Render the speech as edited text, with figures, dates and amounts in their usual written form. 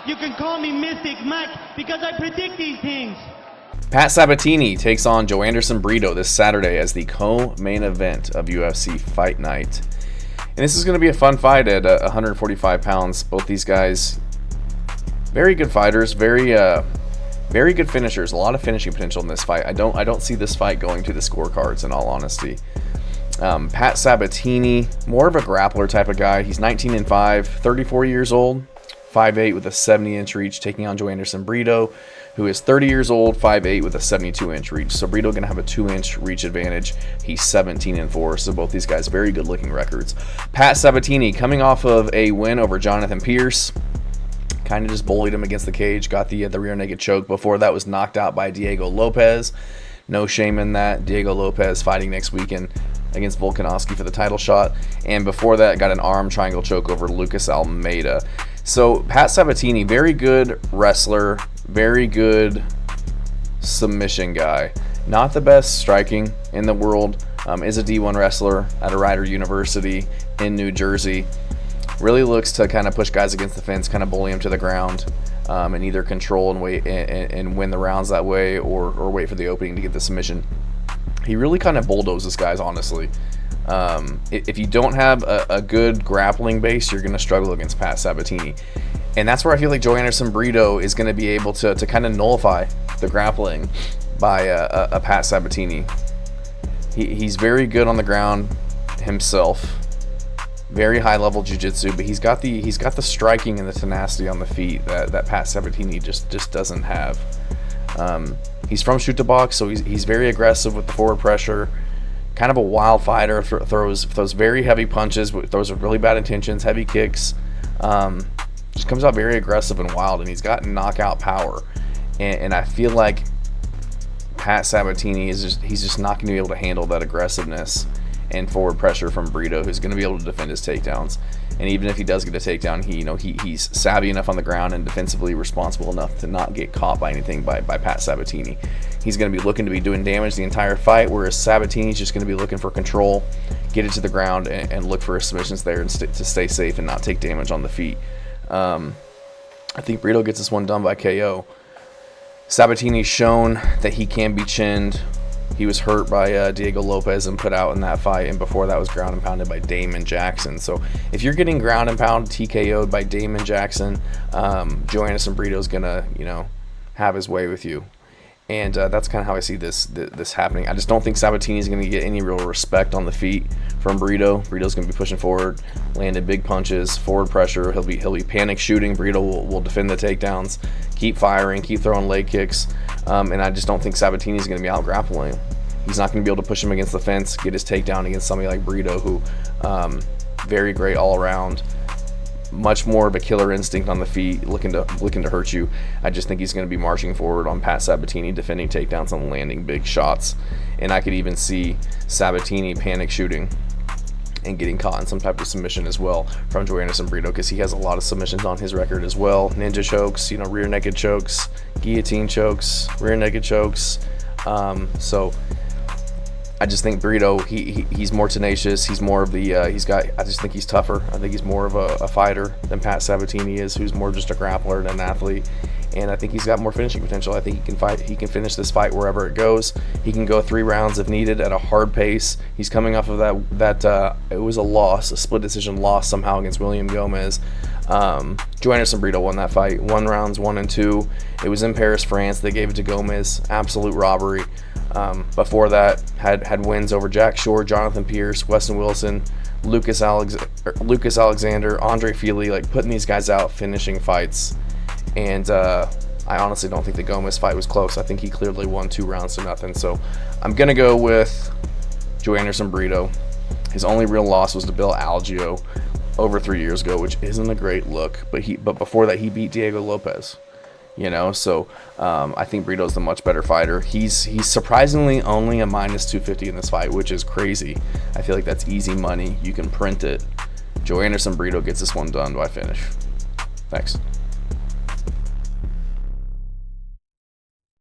You can call me Mystic Mike because I predict these things. Pat Sabatini takes on Joanderson Brito this Saturday as the co-main event of UFC Fight Night. And this is going to be a fun fight at 145 pounds. Both these guys, very good fighters, very good finishers. A lot of finishing potential in this fight. I don't see this fight going to the scorecards, in all honesty. Pat Sabatini, more of a grappler type of guy. He's 19-5, 34 years old, 5'8" with a 70-inch reach, taking on Joanderson Brito, who is 30 years old, 5'8" with a 72-inch reach. So Brito going to have a 2-inch reach advantage. He's 17-4, so both these guys very good-looking records. Pat Sabatini coming off of a win over Jonathan Pierce. Kind of just bullied him against the cage, got the rear naked choke. Before that was knocked out by Diego Lopez. No shame in that. Diego Lopez fighting next weekend against Volkanovski for the title shot. And before that, got an arm triangle choke over Lucas Almeida. So Pat Sabatini, very good wrestler, very good submission guy. Not the best striking in the world. Is a D1 wrestler at a Rider University in New Jersey. Really looks to kind of push guys against the fence, kind of bully them to the ground, and either control and wait and win the rounds that way, or wait for the opening to get the submission. He really kind of bulldozes guys, honestly. If you don't have a good grappling base, you're going to struggle against Pat Sabatini. And that's where I feel like Joanderson Brito is going to be able to kind of nullify the grappling by a Pat Sabatini. He's very good on the ground himself. Very high level jiu-jitsu, but he's got the striking and the tenacity on the feet that Pat Sabatini just doesn't have. He's from shoot to box, so he's very aggressive with the forward pressure. Kind of a wild fighter, throws very heavy punches, throws with really bad intentions, heavy kicks. Just comes out very aggressive and wild, and he's got knockout power. And I feel like Pat Sabatini he's just not going to be able to handle that aggressiveness and forward pressure from Brito, who's going to be able to defend his takedowns. And even if he does get a takedown, he's savvy enough on the ground and defensively responsible enough to not get caught by anything by Pat Sabatini. He's going to be looking to be doing damage the entire fight, whereas Sabatini's just going to be looking for control, get it to the ground, and look for his submissions there and to stay safe and not take damage on the feet. I think Brito gets this one done by KO. Sabatini's shown that he can be chinned. He was hurt by Diego Lopez and put out in that fight, and before that was ground and pounded by Damon Jackson. So if you're getting ground and pound TKO'd by Damon Jackson, Joanderson Brito's gonna have his way with you, and that's kind of how I see this happening. I just don't think Sabatini's gonna get any real respect on the feet from Brito. Brito's gonna be pushing forward, landing big punches, forward pressure. He'll be panic shooting. Brito will defend the takedowns, keep firing, keep throwing leg kicks. And I just don't think Sabatini's going to be out grappling. He's not going to be able to push him against the fence, get his takedown against somebody like Brito, who very great all around, much more of a killer instinct on the feet, looking to hurt you. I just think he's going to be marching forward on Pat Sabatini, defending takedowns and landing big shots. And I could even see Sabatini panic shooting and getting caught in some type of submission as well from Joanderson Brito, because he has a lot of submissions on his record as well. Ninja chokes, rear naked chokes, guillotine chokes, rear naked chokes. So I just think Brito, he's more tenacious. He's more of the I just think he's tougher. I think he's more of a fighter than Pat Sabatini is, who's more just a grappler than an athlete. And I think he's got more finishing potential. I think he can fight. He can finish this fight wherever it goes. He can go 3 rounds if needed at a hard pace. He's coming off of that it was a split decision loss somehow against William Gomez. Joanderson Brito won that fight, 1 rounds 1 and 2. It was in Paris, France. They gave it to Gomez. Absolute robbery. Before that, had wins over Jack Shore, Jonathan Pierce, Weston Wilson, Lucas Alexander, Andre Fili, putting these guys out, finishing fights. And I honestly don't think the Gomez fight was close. I think he clearly won 2 rounds to nothing. So I'm going to go with Joanderson Brito. His only real loss was to Bill Algeo over 3 years ago, which isn't a great look. But before that, he beat Diego Lopez. So I think Brito's the much better fighter. He's surprisingly only a minus 250 in this fight, which is crazy. I feel like that's easy money. You can print it. Joanderson Brito gets this one done by finish. Thanks.